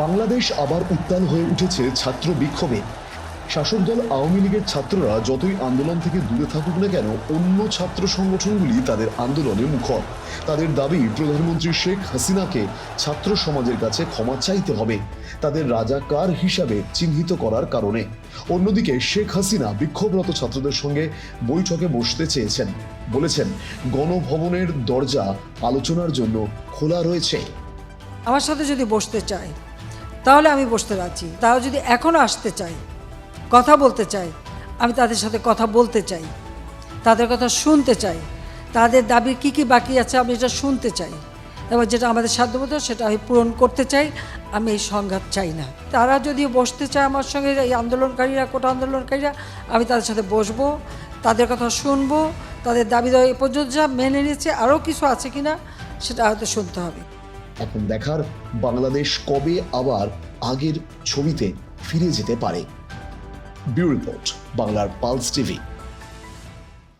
বাংলাদেশ আবার উত্তাল হয়ে উঠেছে ছাত্র বিক্ষোভে। শাসক দল আওয়ামী লীগের ছাত্ররা যতই আন্দোলন থেকে দূরে থাকুক না কেন, অন্য ছাত্র সংগঠনগুলি তাদের আন্দোলনে মুখর। তাদের দাবি প্রধানমন্ত্রী শেখ হাসিনাকে ছাত্র সমাজের কাছে ক্ষমা চাইতে হবে, তাদের রাজাকার হিসাবে চিহ্নিত করার কারণে। অন্যদিকে শেখ হাসিনা বিক্ষোভরত ছাত্রদের সঙ্গে বৈঠকে বসতে চেয়েছেন, বলেছেন গণভবনের দরজা আলোচনার জন্য খোলা রয়েছে। আমার সাথে যদি বসতে চায় তাহলে আমি বসতে রাজি, তাও যদি এখনও আসতে চাই, কথা বলতে চাই, আমি তাদের সাথে কথা বলতে চাই, তাদের কথা শুনতে চাই, তাদের দাবি কী কী বাকি আছে আমি এটা শুনতে চাই, এবং যেটা আমাদের সাধ্যমতো সেটা আমি পূরণ করতে চাই। আমি এই সংঘাত চাই না। তারা যদি বসতে চায় আমার সঙ্গে, এই আন্দোলনকারীরা, কোটা আন্দোলনকারীরা, আমি তাদের সাথে বসবো, তাদের কথা শুনবো, তাদের দাবি দেওয়া এ পর্যন্ত যা মেনে নিয়েছে, আরও কিছু আছে কিনা সেটা হয়তো শুনতে হবে। এখন দেখার বাংলাদেশ কবে আবার আগের ছবিতে ফিরে যেতে পারে। ব্যুরো রিপোর্ট, বাংলার পালস টিভি।